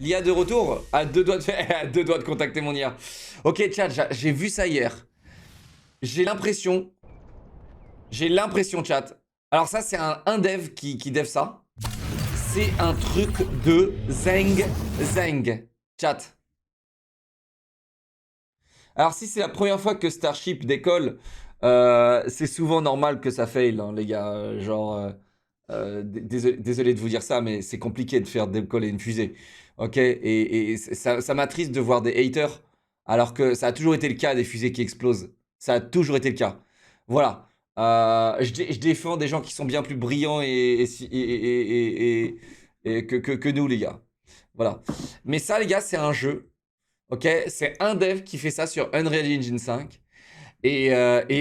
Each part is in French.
L'IA de retour, à deux doigts de à deux doigts de contacter mon IA. Ok, chat, j'ai vu ça hier. J'ai l'impression, chat. Alors ça, c'est un dev qui dev ça. C'est un truc de zeng, chat. Alors si c'est la première fois que Starship décolle, c'est souvent normal que ça fail, hein, les gars. Genre, désolé de vous dire ça, mais c'est compliqué de faire décoller une fusée. Ok, et ça m'attriste de voir des haters, alors que ça a toujours été le cas des fusées qui explosent. Ça a toujours été le cas. Voilà. Je défends des gens qui sont bien plus brillants que nous, les gars. Voilà. Mais ça, les gars, c'est un jeu. Ok, c'est un dev qui fait ça sur Unreal Engine 5. Et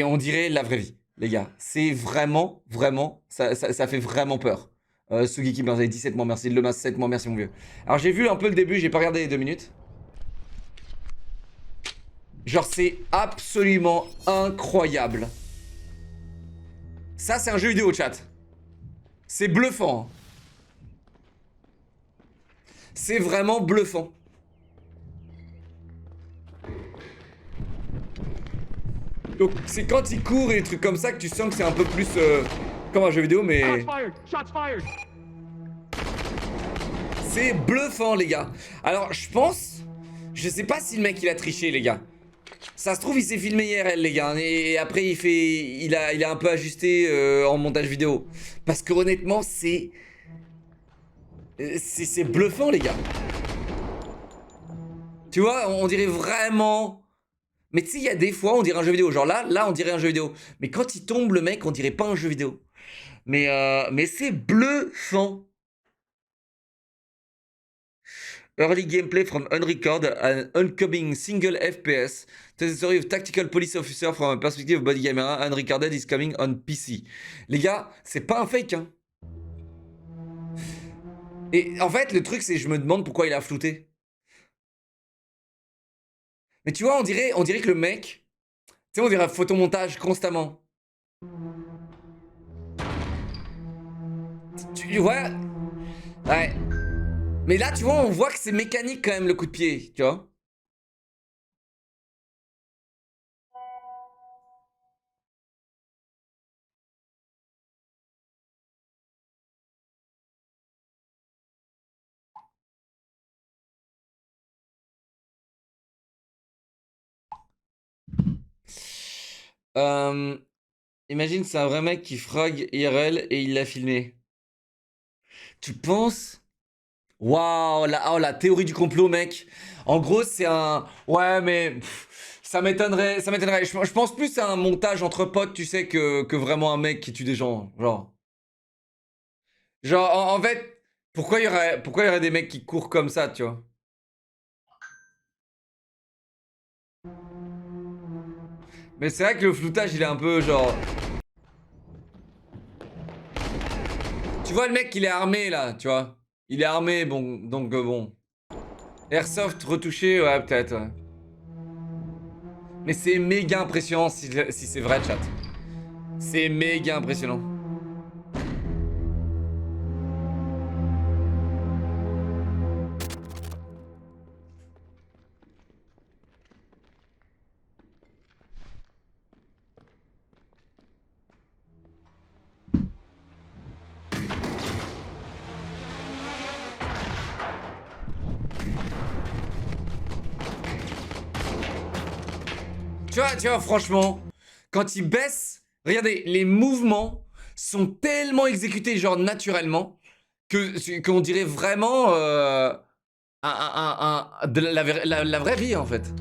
on dirait la vraie vie, les gars. C'est vraiment, vraiment, ça fait vraiment peur. Sugiki Blanc, 17 mois, merci. Lemas, 7 mois, merci mon vieux. Alors j'ai vu un peu le début, j'ai pas regardé les 2 minutes. Genre c'est absolument incroyable. Ça c'est un jeu vidéo, chat. C'est bluffant. C'est vraiment bluffant. Donc c'est quand il court et des trucs comme ça que tu sens que c'est un peu plus comme un jeu vidéo, mais... C'est bluffant, les gars. Alors, je pense... Je sais pas si le mec, il a triché, les gars. Ça se trouve, il s'est filmé IRL, les gars. Et après, il a un peu ajusté en montage vidéo. Parce que honnêtement, c'est bluffant, les gars. Tu vois, on dirait vraiment... Mais tu sais, il y a des fois, on dirait un jeu vidéo. Genre là, on dirait un jeu vidéo. Mais quand il tombe, le mec, on dirait pas un jeu vidéo. Mais c'est bluffant. Early gameplay from Unrecord and Uncoming single FPS. The story of tactical police officer from a perspective of body camera. Unrecorded is coming on PC. Les gars, c'est pas un fake, hein. Et en fait, le truc, c'est je me demande pourquoi il a flouté. Mais tu vois, on dirait que le mec, tu sais, on dirait photomontage constamment. Tu vois? Ouais. Mais là, tu vois, on voit que c'est mécanique quand même le coup de pied, tu vois? Euh, Imagine, c'est un vrai mec qui frag IRL et il l'a filmé. Tu penses? Waouh, la théorie du complot, mec. En gros, c'est un... Ouais, mais... ça m'étonnerait, ça m'étonnerait. Je pense plus à un montage entre potes, tu sais, que vraiment un mec qui tue des gens. Genre en fait, pourquoi il y aurait des mecs qui courent comme ça, tu vois? Mais c'est vrai que le floutage, il est un peu genre... Tu vois le mec, il est armé, là, tu vois? Il est armé, bon, donc bon. Airsoft retouché, ouais, peut-être, ouais. Mais c'est méga impressionnant si c'est vrai, chat. C'est méga impressionnant. Tu vois, franchement, quand il baisse, regardez, les mouvements sont tellement exécutés, genre naturellement, qu'on dirait vraiment de la vraie vie, en fait.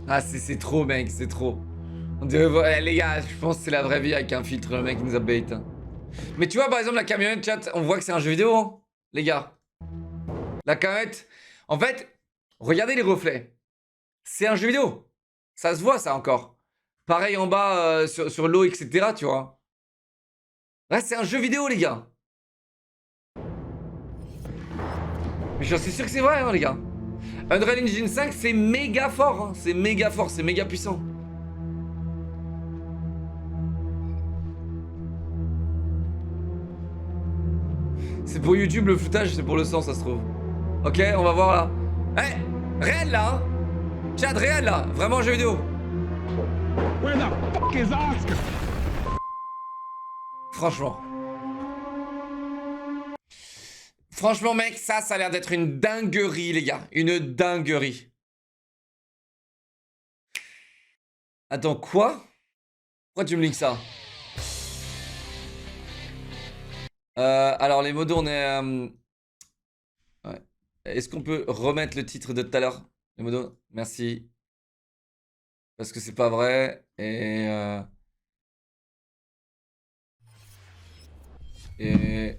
Ah, c'est trop, mec, c'est trop. On dirait, les gars, je pense que c'est la vraie vie avec un filtre, le mec nous a bait, hein. Mais tu vois, par exemple, la camionnette, chat, on voit que c'est un jeu vidéo, hein, les gars. La camionnette, en fait, regardez les reflets. C'est un jeu vidéo. Ça se voit, ça, encore. Pareil en bas, sur l'eau, etc., tu vois. Là, c'est un jeu vidéo, les gars. Mais j'en suis sûr que c'est vrai, hein, les gars. Unreal Engine 5, c'est méga fort, hein. C'est méga fort, c'est méga puissant. C'est pour YouTube le footage, c'est pour le sang, ça se trouve. Ok, on va voir là. Eh, réel là, hein. Chat réel là, vraiment jeu vidéo. Where the fuck is Oscar? Franchement. Franchement, mec, ça a l'air d'être une dinguerie, les gars. Une dinguerie. Attends, quoi? Pourquoi tu me links ça? Alors, les modos, on est... ouais. Est-ce qu'on peut remettre le titre de tout à l'heure? Les modos, merci. Parce que c'est pas vrai. Et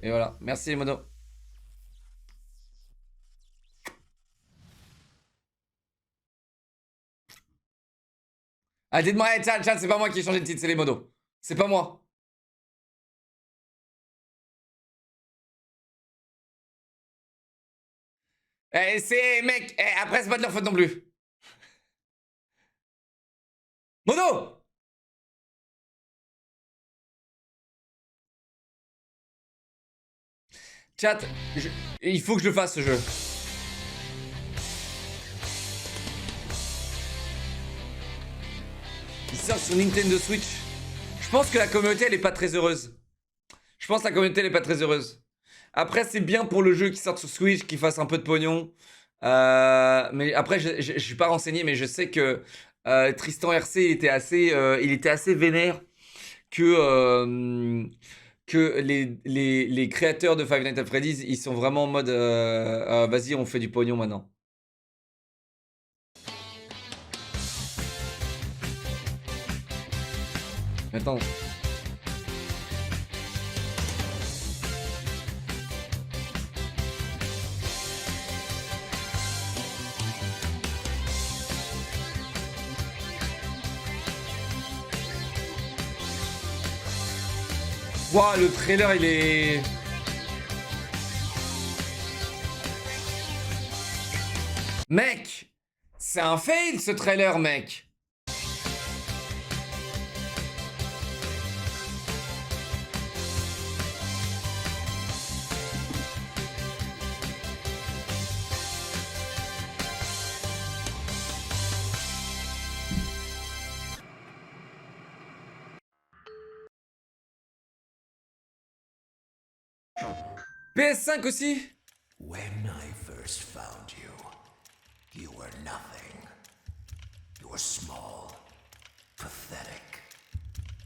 voilà. Merci, les modos. Ah, dites-moi, hey, chat, c'est pas moi qui ai changé de titre, c'est les modos. C'est pas moi. C'est, mec, après, c'est pas de leur faute non plus. Modo! Chat, il faut que je le fasse ce jeu. Il sort sur Nintendo Switch. Je pense que la communauté elle est pas très heureuse. Je pense que la communauté elle est pas très heureuse. Après c'est bien pour le jeu qui sort sur Switch, qui fasse un peu de pognon. Mais après je suis pas renseigné, mais je sais que Tristan RC il était assez vénère que les créateurs de Five Nights at Freddy's ils sont vraiment en mode vas-y on fait du pognon maintenant. Attends. Wow, le trailer il est... Mec, c'est un fail ce trailer, mec. PS5 aussi? When I first found you, you were nothing. You were small, pathetic.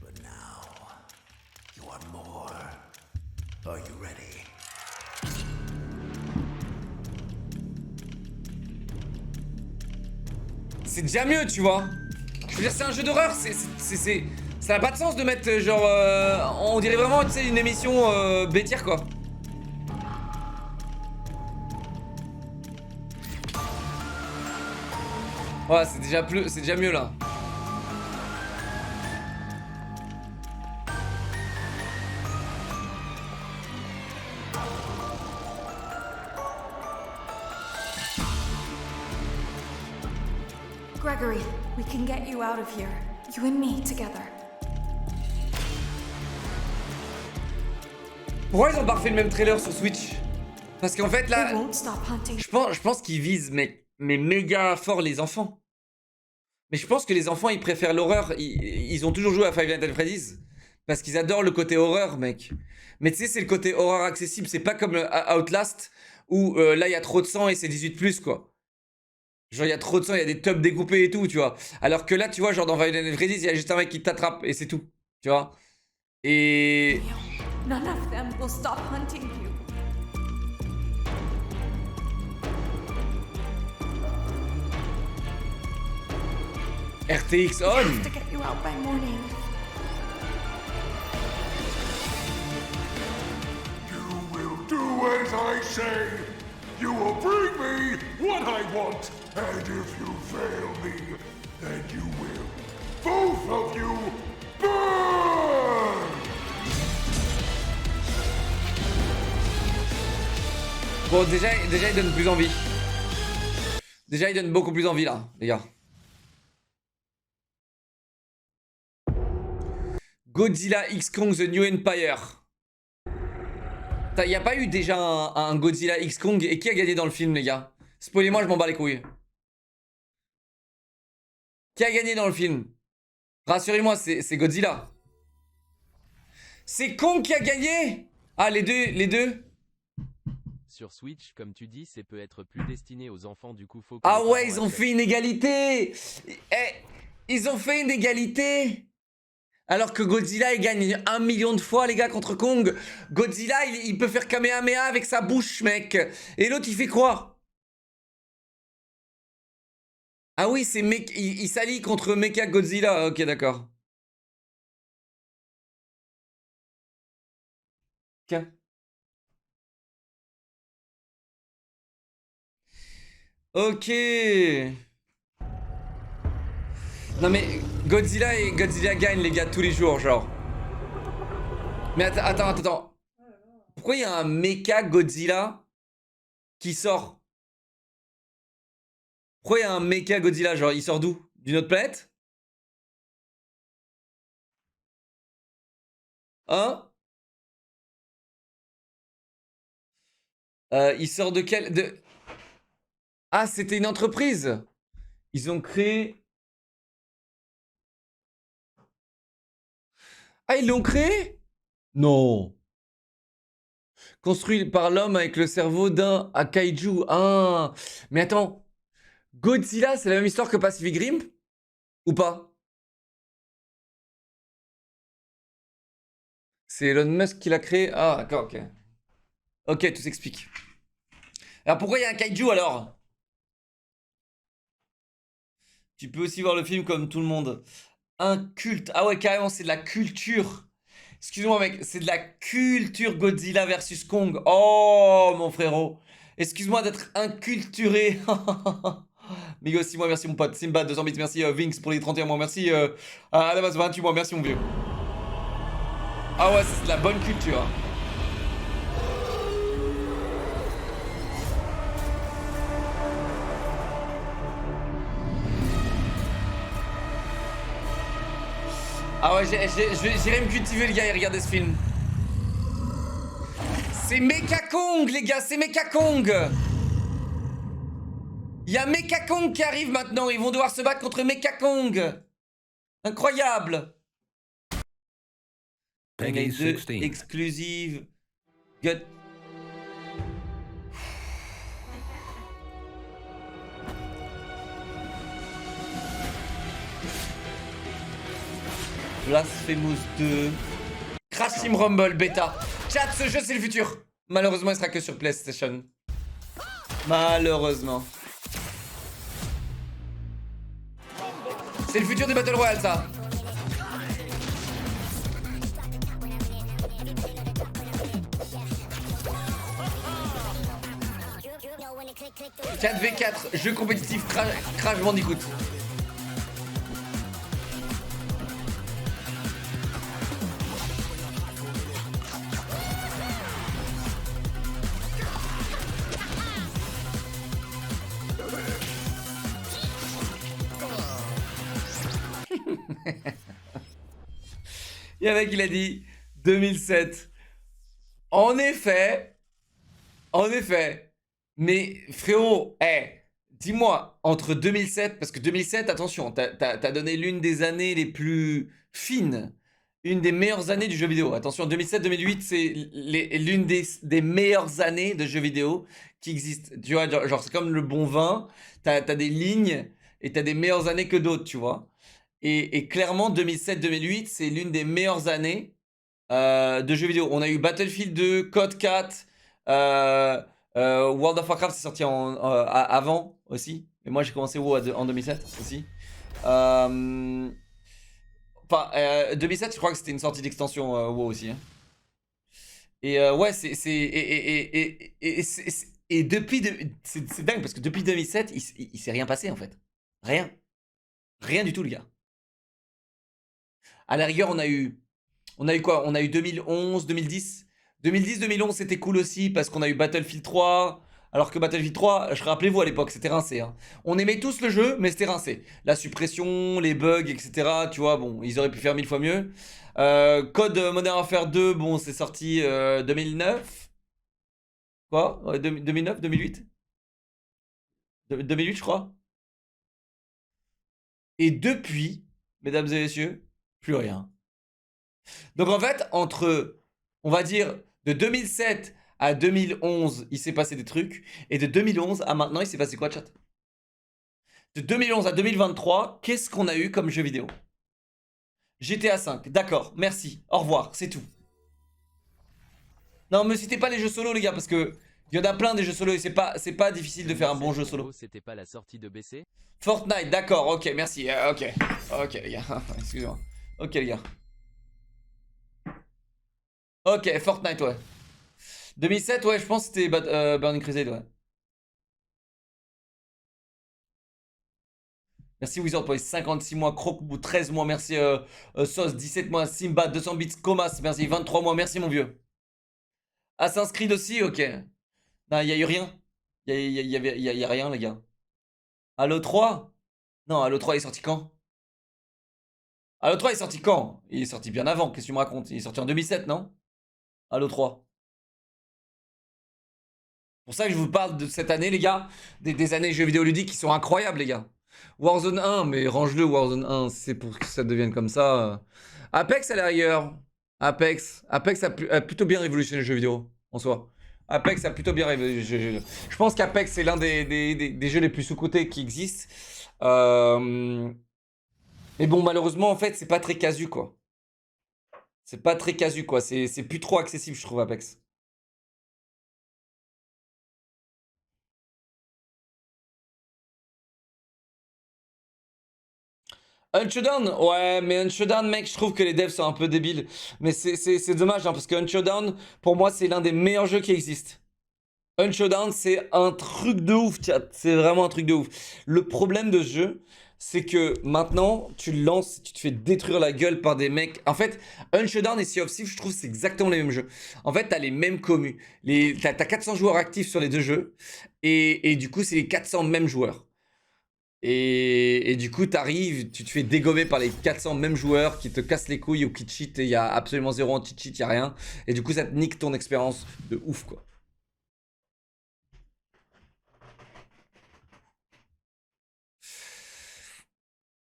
But now, you are more. Are you ready? C'est déjà mieux, tu vois. Je veux dire, c'est un jeu d'horreur, ça n'a pas de sens de mettre genre... on dirait vraiment, tu sais, une émission bêtière, quoi. Ouais, c'est déjà mieux, là. Gregory, we can get you out of here. You and me together. Pourquoi ils ont pas refait le même trailer sur Switch? Parce qu'en fait, là... They won't stop hunting. Je pense qu'ils visent, mais méga fort les enfants. Mais je pense que les enfants, ils préfèrent l'horreur. Ils ont toujours joué à Five Nights at Freddy's. Parce qu'ils adorent le côté horreur, mec. Mais tu sais, c'est le côté horreur accessible. C'est pas comme Outlast, où là, il y a trop de sang et c'est 18+, quoi. Genre, il y a trop de sang, il y a des tubs découpés et tout, tu vois. Alors que là, tu vois, genre dans Five Nights at Freddy's, il y a juste un mec qui t'attrape et c'est tout. Tu vois. Et... None of them will stop hunting you. RTX I on. have to get you out by morning. You will do as I say. You will bring me what I want. And if you fail me, then you will, both of you, burn! Bon, déjà, il donne plus envie. Déjà, il donne beaucoup plus envie là, les gars. Godzilla X Kong The New Empire. Il n'y a pas eu déjà un Godzilla X Kong? Et qui a gagné dans le film, les gars? Spoilez-moi, je m'en bats les couilles. Qui a gagné dans le film? Rassurez-moi, c'est Godzilla. C'est Kong qui a gagné? Ah, les deux. Sur Switch, comme tu dis, c'est peut être plus destiné aux enfants, du coup faut que Ah les ouais, parents ils ont acceptent. fait une égalité. Ils ont fait une égalité. Alors que Godzilla, il gagne 1 million de fois, les gars, contre Kong. Godzilla, il peut faire Kamehameha avec sa bouche, mec. Et l'autre, il fait quoi? Ah oui, c'est il s'allie contre Mecha Godzilla. Ok, d'accord. Tiens. Ok. Non mais Godzilla gagne, les gars, tous les jours, genre. Mais attends. Pourquoi il y a un Mecha Godzilla qui sort? Pourquoi il y a un Mecha Godzilla, genre, il sort d'où? D'une autre planète? Hein? Il sort de quel... Ah, c'était une entreprise. Ils ont créé... Ah, ils l'ont créé? Non. Construit par l'homme avec le cerveau d'un Akaiju. Ah. Mais attends. Godzilla, c'est la même histoire que Pacific Rim? Ou pas? C'est Elon Musk qui l'a créé? Ah, d'accord, ok. Ok, tout s'explique. Alors pourquoi il y a un Kaiju alors? Tu peux aussi voir le film comme tout le monde. Un culte. Ah ouais, carrément, c'est de la culture. Excuse-moi, mec, c'est de la culture Godzilla versus Kong. Oh, mon frérot. Excuse-moi d'être inculturé. Migo, 6 mois, merci mon pote. Simba, 200 bits, merci. Vinx pour les 31 mois, merci. Adamas, 28 mois, merci mon vieux. Ah ouais, c'est de la bonne culture. Ah ouais, j'irai me cultiver, les gars, et regarder ce film. C'est Mecha Kong, les gars, c'est Mecha Kong. Il y a Mecha Kong qui arrive maintenant. Ils vont devoir se battre contre Mecha Kong. Incroyable. Peggy 2 16. exclusive. Good. Blasphemous 2. Crash Team Rumble bêta. Chat, ce jeu c'est le futur. Malheureusement, il sera que sur PlayStation. Malheureusement. C'est le futur des Battle Royale, ça. « 4v4, jeu compétitif Crash Bandicoot. » Il y a un mec qui l'a dit 2007. En effet. Mais frérot, dis-moi, entre 2007, parce que 2007, attention, t'as donné l'une des années les plus fines, une des meilleures années du jeu vidéo. Attention, 2007-2008, c'est l'une des meilleures années de jeux vidéo qui existent. Tu vois, genre c'est comme le bon vin, t'as des lignes et t'as des meilleures années que d'autres, tu vois. Et clairement, 2007-2008, c'est l'une des meilleures années de jeux vidéo. On a eu Battlefield 2, COD 4, World of Warcraft, c'est sorti avant aussi. Mais moi, j'ai commencé WoW en 2007 aussi. 2007, je crois que c'était une sortie d'extension WoW aussi. Hein. Et ouais, et depuis... C'est dingue, parce que depuis 2007, il s'est rien passé, en fait. Rien. Rien du tout, les gars. À la rigueur, on a eu quoi? On a eu 2011, 2010. 2010-2011, c'était cool aussi parce qu'on a eu Battlefield 3. Alors que Battlefield 3, rappelez-vous à l'époque, c'était rincé. Hein. On aimait tous le jeu, mais c'était rincé. La suppression, les bugs, etc. Tu vois, bon, ils auraient pu faire 1000 fois mieux. Code Modern Warfare 2, bon, c'est sorti 2009. Quoi 2009, 2008 2008, je crois. Et depuis, mesdames et messieurs, plus rien. Donc en fait, entre, on va dire, de 2007 à 2011, il s'est passé des trucs. Et de 2011 à maintenant, il s'est passé quoi, chat? De 2011 à 2023, qu'est-ce qu'on a eu comme jeu vidéo? GTA 5, d'accord, merci, au revoir, c'est tout. Non, me citez pas les jeux solo, les gars, parce que il y en a plein des jeux solo et c'est pas difficile de faire un bon jeu solo. C'était pas la sortie de BC? Fortnite, d'accord, ok, merci, ok les gars, excusez-moi. Ok les gars. Ok, Fortnite, ouais. 2007, ouais, je pense que c'était Burning Crusade, ouais. Merci Wizard pour les 56 mois, Crocbou 13 mois, merci Sauce 17 mois, Simba 200 bits, Comas, merci 23 mois, merci mon vieux. Assassin's Creed aussi, ok. Non, il y a eu rien. Il y a rien les gars. Halo 3? Non, Halo 3 il est sorti quand? Halo 3 il est sorti quand? Il est sorti bien avant, qu'est-ce que tu me racontes? Il est sorti en 2007, non? Halo 3. C'est pour ça que je vous parle de cette année, les gars. Des années jeux vidéo ludiques qui sont incroyables, les gars. Warzone 1, mais range-le, Warzone 1, c'est pour que ça devienne comme ça. Apex à l'arrière. Apex a plutôt bien révolutionné le jeu vidéo, en soi. Apex a plutôt bien révolutionné. Je pense qu'Apex c'est l'un des jeux les plus sous-cotés qui existent. Mais bon, malheureusement, en fait, c'est pas très casu, quoi. C'est pas très casu, quoi. C'est plus trop accessible, je trouve, Apex. Unshowdown, ouais, mais Unshowdown, mec, je trouve que les devs sont un peu débiles. Mais c'est dommage, hein, parce que Unshowdown, pour moi, c'est l'un des meilleurs jeux qui existent. Unshowdown, c'est un truc de ouf, chat. C'est vraiment un truc de ouf. Le problème de ce jeu, c'est que maintenant, tu le lances, tu te fais détruire la gueule par des mecs. En fait, Unshowdown et Sea of Thieves, je trouve que c'est exactement les mêmes jeux. En fait, t'as les mêmes commus. T'as 400 joueurs actifs sur les deux jeux. Et du coup, c'est les 400 mêmes joueurs. Et du coup, t'arrives, tu te fais dégommer par les 400 mêmes joueurs qui te cassent les couilles ou qui te cheat et il y a absolument zéro anti-cheat, il y a rien. Et du coup, ça te nique ton expérience de ouf, quoi.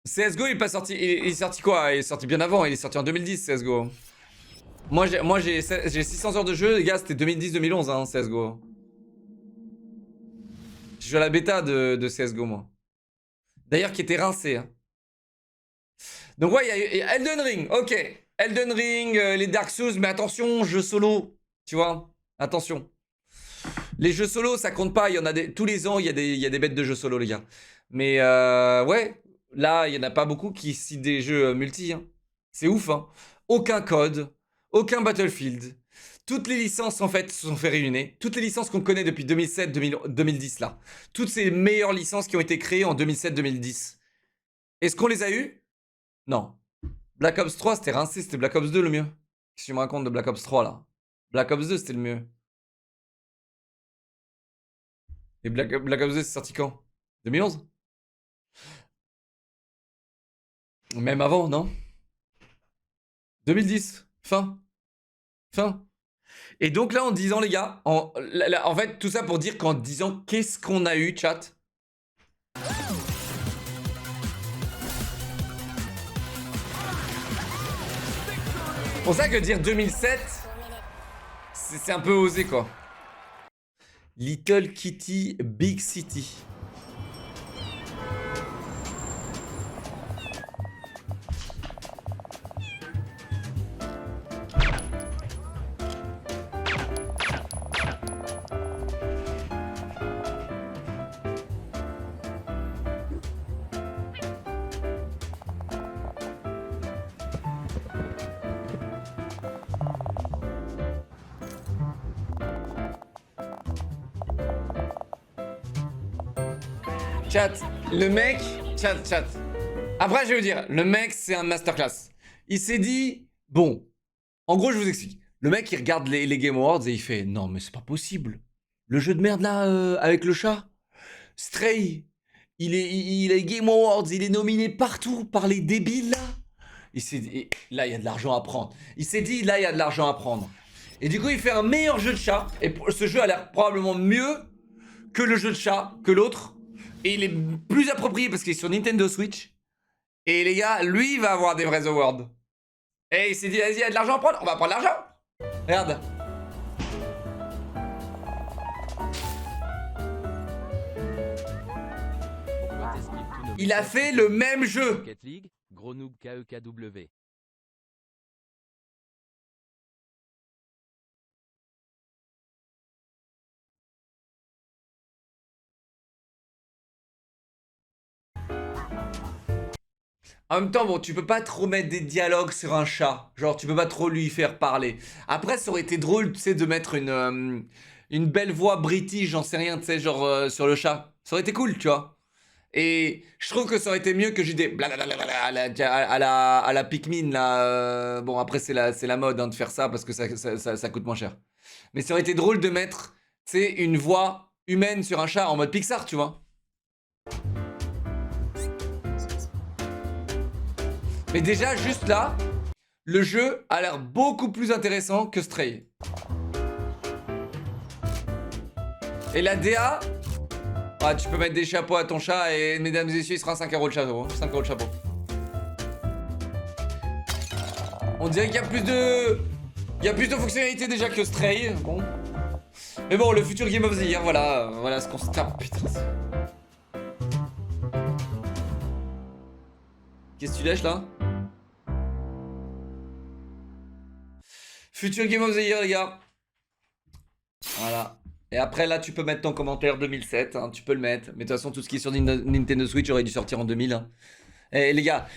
CSGO, il est pas sorti. Il est sorti quoi? Il est sorti bien avant, il est sorti en 2010, CSGO. Moi j'ai 600 heures de jeu, les gars, c'était 2010-2011, hein, CSGO. Je joue à la bêta de CSGO, moi. D'ailleurs, qui était rincé. Hein. Donc, ouais, il y a Elden Ring, ok. Elden Ring, les Dark Souls, mais attention, jeux solo. Tu vois? Attention. Les jeux solo, ça compte pas. Il y en a tous les ans, il y a des bêtes de jeux solo, les gars. Mais, ouais. Là, il y en a pas beaucoup qui citent des jeux multi. Hein. C'est ouf, hein. Aucun code, aucun Battlefield. Toutes les licences, en fait, se sont fait réunir. Toutes les licences qu'on connaît depuis 2007, 2010, là. Toutes ces meilleures licences qui ont été créées en 2007-2010. Est-ce qu'on les a eues? Non. Black Ops 3, c'était rincé. C'était Black Ops 2 le mieux. Qu'est-ce que tu me racontes de Black Ops 3, là? Black Ops 2, c'était le mieux. Et Black Ops 2, c'est sorti quand? 2011? Même avant, non? 2010. Fin. Et donc là, en disant, les gars, en fait, tout ça pour dire qu'en disant qu'est-ce qu'on a eu, chat. Pour ça que dire 2007, c'est un peu osé, quoi. Little Kitty, Big City. Chat, le mec, chat. Après, je vais vous dire, le mec, c'est un masterclass. Il s'est dit, bon, en gros, je vous explique. Le mec, il regarde les Game Awards et il fait, non, mais c'est pas possible. Le jeu de merde là, avec le chat. Stray. Il a les Game Awards, il est nominé partout par les débiles là. Là, il y a de l'argent à prendre. Il s'est dit, là, il y a de l'argent à prendre. Et du coup, il fait un meilleur jeu de chat. Et ce jeu a l'air probablement mieux que le jeu de chat, que l'autre. Et il est plus approprié parce qu'il est sur Nintendo Switch. Et les gars, lui, il va avoir des vrais awards. Et il s'est dit, vas-y, il y a de l'argent à prendre. On va prendre l'argent. Regarde. Pourquoi t'esquives tous nos Il a messages fait le même jeu. Rocket League, gros noob KEKW. En même temps, bon, tu peux pas trop mettre des dialogues sur un chat. Genre, tu peux pas trop lui faire parler. Après, ça aurait été drôle, tu sais, de mettre une belle voix british, j'en sais rien, tu sais, genre sur le chat. Ça aurait été cool, tu vois. Et je trouve que ça aurait été mieux que j'ai des blablabla à la Pikmin, là. Bon, après, c'est la mode hein, de faire ça parce que ça coûte moins cher. Mais ça aurait été drôle de mettre, tu sais, une voix humaine sur un chat en mode Pixar, tu vois. Mais déjà, juste là, le jeu a l'air beaucoup plus intéressant que Stray. Et la DA, ah, tu peux mettre des chapeaux à ton chat et mesdames et messieurs, il sera 5 € le chapeau. 5 € le chapeau. On dirait qu'il y a plus de... Il y a plus de fonctionnalités déjà que Stray. Bon. Mais bon, le futur Game of the Year, voilà, voilà ce qu'on se tape. Putain. Qu'est-ce que tu lèches là? Futur Game of the Year, les gars. Voilà. Et après, là, tu peux mettre ton commentaire 2007. Hein, tu peux le mettre. Mais de toute façon, tout ce qui est sur Nintendo Switch aurait dû sortir en 2000. Hein. Et les gars,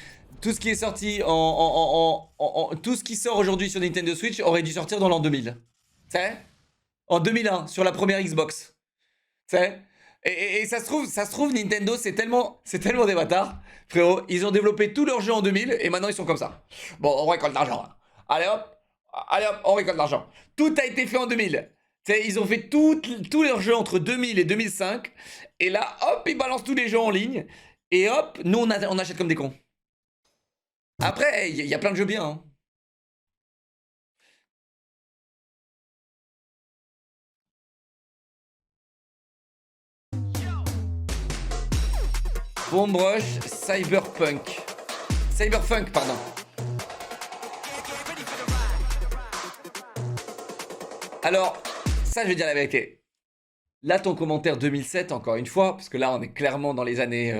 tout ce qui est sorti tout ce qui sort aujourd'hui sur Nintendo Switch aurait dû sortir dans l'an 2000. Tu sais? En 2001, sur la première Xbox. Tu sais? Et ça se trouve, Nintendo, c'est tellement des bâtards. Frérot, ils ont développé tous leurs jeux en 2000 et maintenant ils sont comme ça. Bon, on récolte l'argent. Hein. Allez hop, on récolte l'argent. Tout a été fait en 2000. T'sais, ils ont fait tous leurs jeux entre 2000 et 2005. Et là, hop, ils balancent tous les jeux en ligne. Et hop, nous, on achète comme des cons. Après, il y a plein de jeux bien. Hein. Bomb Rush, Cyberpunk. Cyberpunk, pardon. Alors, ça, je vais dire la vérité. Là, ton commentaire 2007, encore une fois, parce que là, on est clairement dans les années...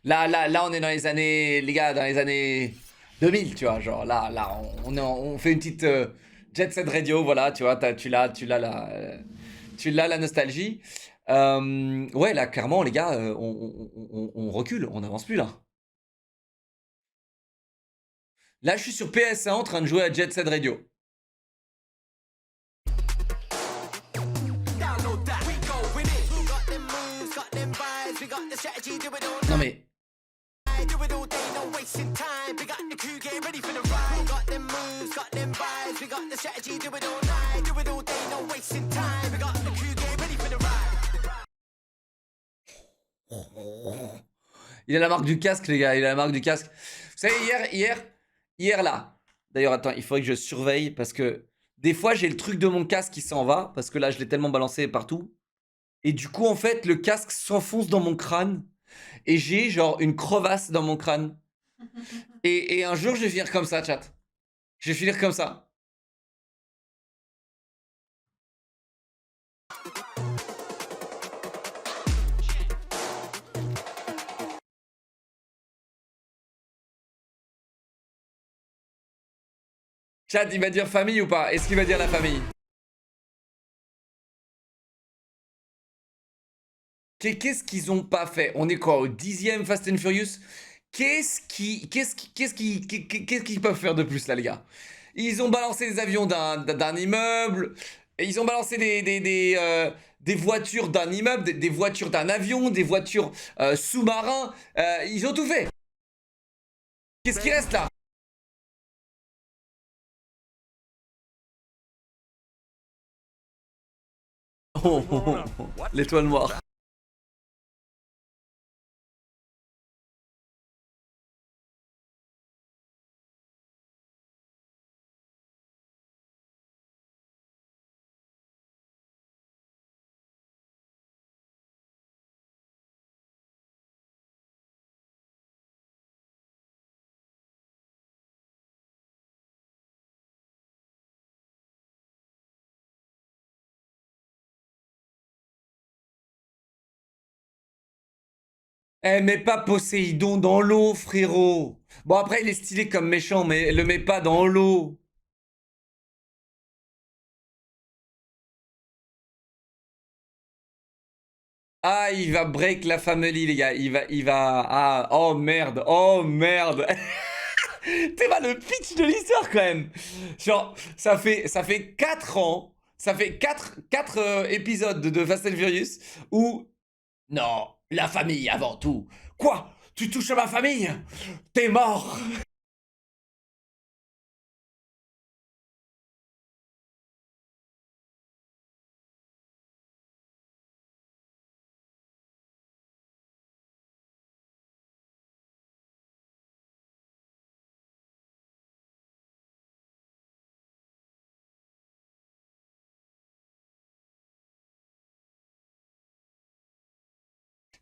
Là, on est dans les années... Les gars, dans les années 2000, tu vois. Genre, là, on fait une petite Jet Set Radio, voilà, tu vois. Tu l'as la nostalgie. Ouais, là, clairement, les gars, on recule, on n'avance plus, là. Là, je suis sur PS1 en train de jouer à Jet Set Radio. Non mais... Il a la marque du casque, les gars, il a la marque du casque. Vous savez, hier là. D'ailleurs, attends, il faudrait que je surveille parce que des fois, j'ai le truc de mon casque qui s'en va parce que là, je l'ai tellement balancé partout. Et du coup, en fait, le casque s'enfonce dans mon crâne et j'ai genre une crevasse dans mon crâne. Et un jour, je vais finir comme ça, chat. Je vais finir comme ça. Chat, il va dire famille ou pas? Est-ce qu'il va dire la famille? Qu'est-ce qu'ils ont pas fait? On est quoi, au 10e Fast and Furious? Qu'est-ce qu'ils peuvent faire de plus là, les gars? Ils ont balancé des avions d'un immeuble, et ils ont balancé des voitures d'un immeuble, des voitures d'un avion, des voitures sous-marins. Ils ont tout fait. Qu'est-ce qui reste là? Oh, oh, oh, oh. L'étoile noire. Eh, mets pas Poséidon dans l'eau, frérot. Bon, après, il est stylé comme méchant, mais le mets pas dans l'eau. Ah, il va break la family, les gars. Ah, oh merde, oh merde. T'es pas le pitch de l'histoire, quand même. Genre, ça fait 4 ans, ça fait 4 épisodes de Fast and Furious où... Non, la famille avant tout. Quoi? Tu touches à ma famille? T'es mort.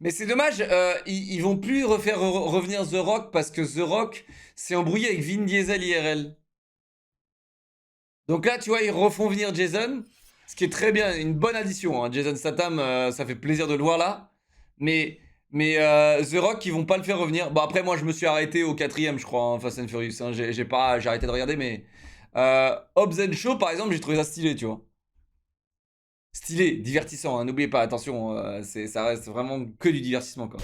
Mais c'est dommage, ils vont plus refaire revenir The Rock parce que The Rock s'est embrouillé avec Vin Diesel IRL. Donc là, tu vois, ils refont venir Jason, ce qui est très bien, une bonne addition. Hein. Jason Statham, ça fait plaisir de le voir là. Mais The Rock, ils vont pas le faire revenir. Bon, après, moi, je me suis arrêté au 4ème, je crois, en Fast and Furious. Hein. J'ai arrêté de regarder, mais Hobbs and Shaw, par exemple, j'ai trouvé ça stylé, tu vois. Stylé, divertissant, hein. N'oubliez pas, attention, ça reste vraiment que du divertissement, quoi.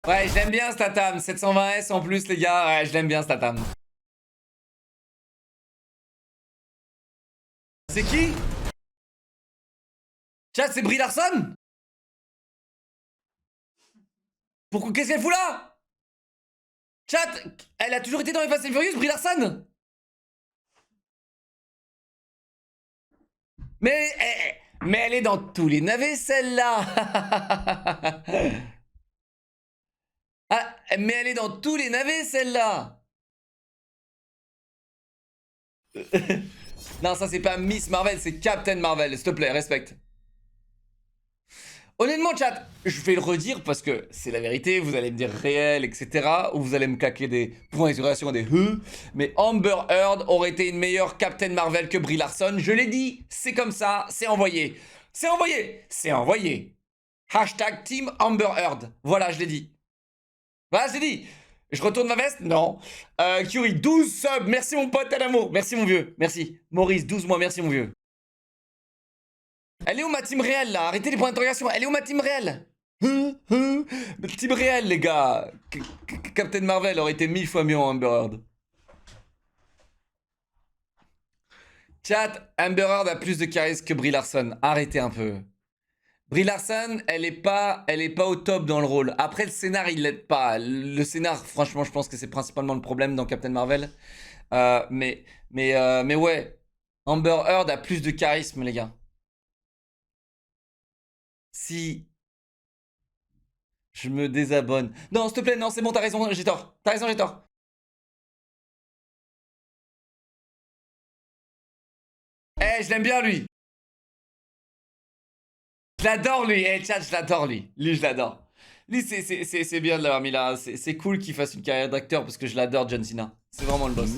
Ouais, je l'aime bien Statham, 720S en plus les gars, ouais, je l'aime bien Statham. C'est qui? Chat, c'est Brie Larson? Pourquoi, qu'est-ce qu'elle fout là? Chat, elle a toujours été dans les Fast and Furious, Brie Larson? Mais elle est dans tous les navets celle-là. Ah, mais elle est dans tous les navets celle-là. Non, ça c'est pas Miss Marvel, c'est Captain Marvel, s'il te plaît, respecte. Honnêtement, chat, je vais le redire parce que c'est la vérité, vous allez me dire réel, etc. Ou vous allez me claquer des points d'exclamation, des mais Amber Heard aurait été une meilleure Captain Marvel que Brie Larson. Je l'ai dit, c'est comme ça, c'est envoyé. C'est envoyé, c'est envoyé. Hashtag Team Amber Heard. Voilà, je l'ai dit. Voilà, je l'ai dit. Je retourne ma veste? Non. Curie, 12 subs. Merci mon pote à l'amour. Merci mon vieux. Merci. Maurice, 12 mois. Merci mon vieux. Elle est où ma team réelle là? Arrêtez les points d'interrogation. Elle est où ma team réelle? Team réelle les gars. Captain Marvel aurait été 1000 fois mieux en Amber Heard. Chat, Amber Heard a plus de charisme que Brie Larson. Arrêtez un peu. Brie Larson, elle est pas au top dans le rôle. Après, le scénar, il l'aide pas. Le scénar, franchement, je pense que c'est principalement le problème dans Captain Marvel. Mais ouais. Amber Heard a plus de charisme, les gars. Si je me désabonne. Non, s'il te plaît, non, c'est bon, t'as raison, j'ai tort. T'as raison, j'ai tort. Eh, je l'aime bien, lui. Je l'adore, lui. Eh, chat, je l'adore, lui. Lui, je l'adore. Lui, c'est bien de l'avoir mis là. C'est cool qu'il fasse une carrière d'acteur parce que je l'adore, John Cena. C'est vraiment le boss.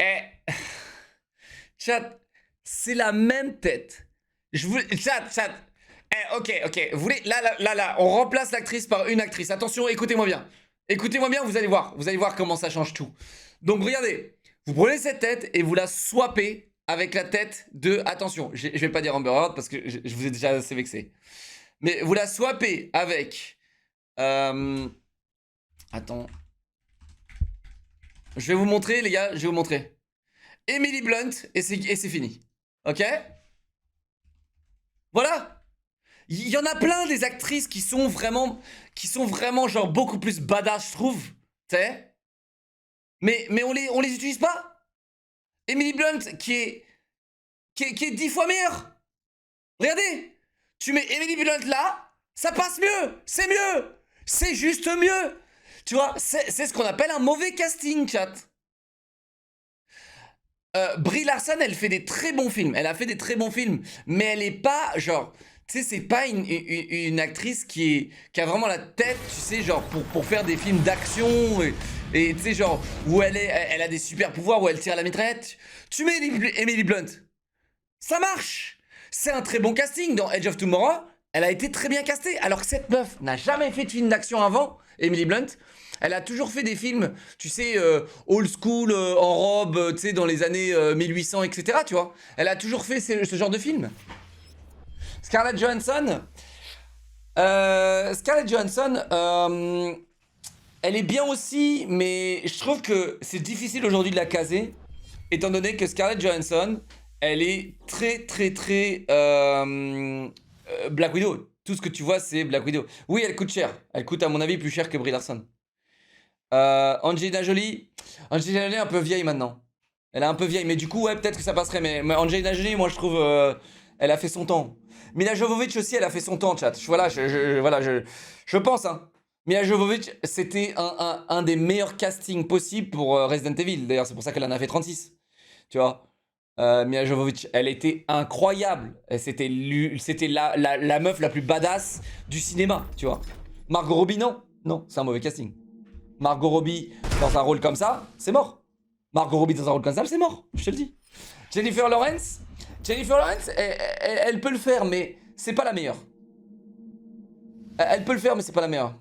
Eh, chat, c'est la même tête. Chat. Eh, ok. Vous voulez, là, on remplace l'actrice par une actrice. Attention, écoutez-moi bien. Écoutez-moi bien, vous allez voir. Vous allez voir comment ça change tout. Donc, regardez. Vous prenez cette tête et vous la swappez avec la tête de... Attention, je vais pas dire Amber Heard parce que je vous ai déjà assez vexé. Mais vous la swappez avec... Attends. Je vais vous montrer, les gars, je vais vous montrer. Emily Blunt, et c'est fini. Ok? Voilà. Il y en a plein des actrices qui sont vraiment genre beaucoup plus badass, je trouve. Tu sais? Mais on les utilise pas. Emily Blunt, qui est 10 fois meilleure. Regardez. Tu mets Emily Blunt là, ça passe mieux. C'est mieux. C'est juste mieux. Tu vois, c'est ce qu'on appelle un mauvais casting, chat. Brie Larson, elle fait des très bons films. Elle a fait des très bons films. Mais elle est pas, genre... Tu sais, c'est pas une actrice qui a vraiment la tête, tu sais, genre, pour faire des films d'action. Et tu sais, genre, où elle a des super pouvoirs, où elle tire à la mitraillette. Tu mets Emily Blunt. Ça marche. C'est un très bon casting. Dans Edge of Tomorrow, elle a été très bien castée. Alors que cette meuf n'a jamais fait de film d'action avant, Emily Blunt. Elle a toujours fait des films, tu sais, old school, en robe, tu sais, dans les années 1800, etc., tu vois. Elle a toujours fait ce genre de film. Scarlett Johansson, elle est bien aussi, mais je trouve que c'est difficile aujourd'hui de la caser, étant donné que Scarlett Johansson, elle est très Black Widow. Tout ce que tu vois, c'est Black Widow. Oui, elle coûte cher. Elle coûte, à mon avis, plus cher que Brie Larson. Angelina Jolie est un peu vieille maintenant. Elle est un peu vieille, mais du coup, ouais, peut-être que ça passerait. Mais Angelina Jolie, moi, je trouve, elle a fait son temps. Mila Jovovich aussi, elle a fait son temps, chat. Voilà, je pense, hein. Mila Jovovich, c'était un des meilleurs castings possibles pour Resident Evil. D'ailleurs, c'est pour ça qu'elle en a fait 36. Tu vois, Mila Jovovich, elle était incroyable. C'était la meuf la plus badass du cinéma, tu vois. Margot Robbie, non. Non, c'est un mauvais casting. Margot Robbie dans un rôle comme ça, c'est mort. Margot Robbie dans un rôle comme ça, c'est mort. Je te le dis. Jennifer Lawrence, elle peut le faire, mais c'est pas la meilleure. Elle peut le faire, mais c'est pas la meilleure.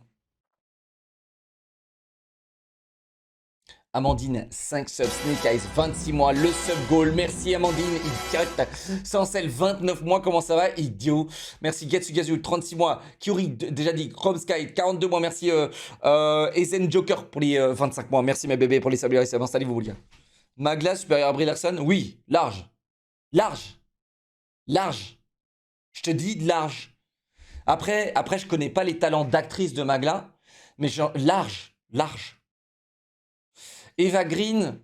Amandine, 5 subs, Snake Eyes, 26 mois, le sub goal. Merci Amandine, idiote. Sancel, 29 mois, comment ça va, idiot. Merci Getsugazu, 36 mois. Kyuri, déjà dit. Chrome Sky, 42 mois. Merci Ezen Joker pour les 25 mois. Merci mes bébés pour les sablés. Installez-vous, les gars. Magla, supérieur à Brie Larson, oui, large. Large. Large. Je te dis large. Après, je connais pas les talents d'actrice de Magla, mais genre large. Eva Green,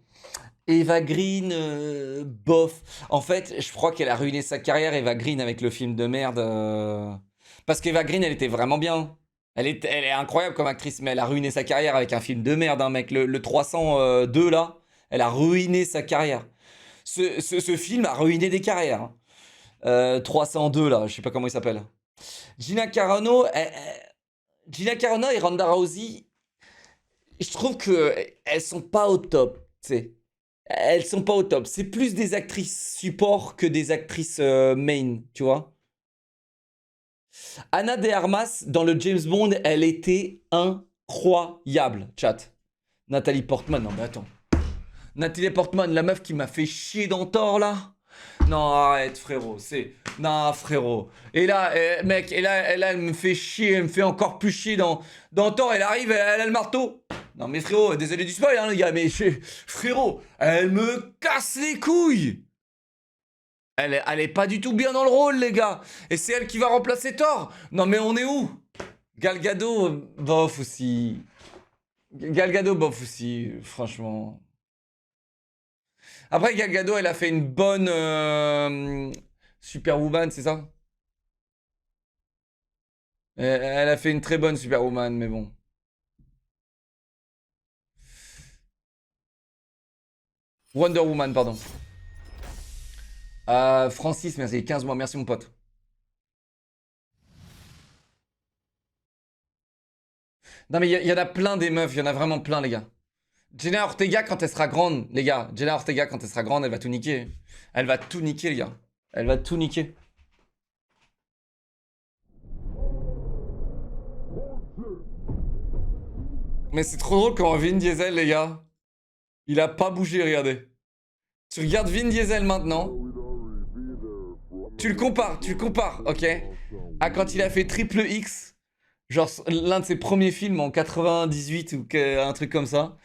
bof. En fait, je crois qu'elle a ruiné sa carrière, Eva Green, avec le film de merde. Parce qu'Eva Green, elle était vraiment bien. Elle est incroyable comme actrice, mais elle a ruiné sa carrière avec un film de merde, hein, mec. Le 302, là, elle a ruiné sa carrière. Ce film a ruiné des carrières. Hein. 302, là, je sais pas comment il s'appelle. Gina Carano et Ronda Rousey, je trouve que elles sont pas au top, tu sais. Elles sont pas au top. C'est plus des actrices support que des actrices main, tu vois. Anna de Armas, dans le James Bond, elle était incroyable, chat. Nathalie Portman, non mais attends. Nathalie Portman, la meuf qui m'a fait chier dans Thor, là. Non, arrête, frérot, Non, frérot. Et là, mec, elle me fait chier, elle me fait encore plus chier dans Thor, elle arrive, elle a le marteau. Non mais frérot, désolé du spoil, hein, les gars, mais frérot, elle me casse les couilles. Elle est pas du tout bien dans le rôle, les gars. Et c'est elle qui va remplacer Thor. Non mais on est où? Gal Gadot, bof aussi. Franchement. Après, Gal Gadot, elle a fait une bonne Superwoman, c'est ça? Elle a fait une très bonne Superwoman, mais bon. Wonder Woman, pardon. Francis, merci. 15 mois, merci mon pote. Non mais il y en a plein des meufs, il y en a vraiment plein, les gars. Jenna Ortega, quand elle sera grande, les gars. Jenna Ortega, quand elle sera grande, elle va tout niquer. Elle va tout niquer, les gars. Elle va tout niquer. Mais c'est trop drôle quand Vin Diesel, les gars. Il a pas bougé, regardez. Tu regardes Vin Diesel maintenant. Tu le compares, ok? À quand il a fait Triple X. Genre l'un de ses premiers films en 98 ou un truc comme ça.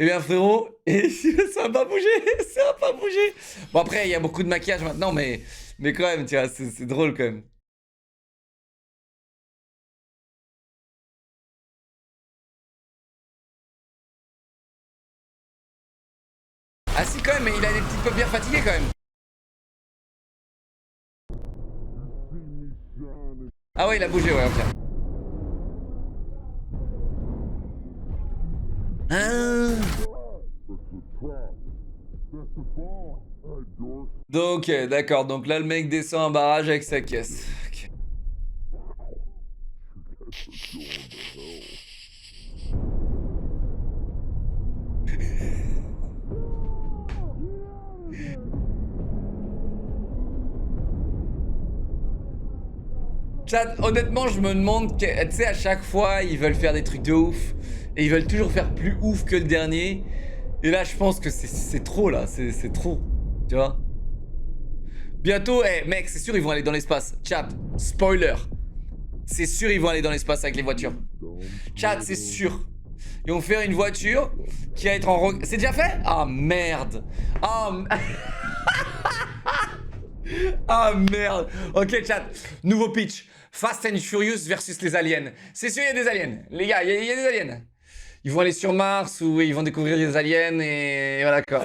Et bien frérot, et ça va pas bouger, ça va pas bouger. Bon après, il y a beaucoup de maquillage maintenant, mais quand même, tu vois, c'est drôle quand même. Ah si quand même, mais il a des petites paupières fatiguées quand même. Ah ouais, il a bougé, ouais, ok. Ah. Donc, d'accord, donc là le mec descend un barrage avec sa caisse. Ok. Chat, honnêtement, je me demande, tu sais, à chaque fois, ils veulent faire des trucs de ouf. Et ils veulent toujours faire plus ouf que le dernier. Et là, je pense que c'est trop, là. C'est trop. Tu vois? Bientôt, mec, c'est sûr, ils vont aller dans l'espace. Chat, spoiler. C'est sûr, ils vont aller dans l'espace avec les voitures. Chat, c'est sûr. Ils vont faire une voiture qui va être en... C'est déjà fait? Ah, merde. Ah, ah merde. Ok chat, nouveau pitch. Fast and Furious versus les aliens. C'est sûr, il y a des aliens. Les gars, il y a des aliens. Ils vont aller sur Mars ou ils vont découvrir des aliens et voilà quoi.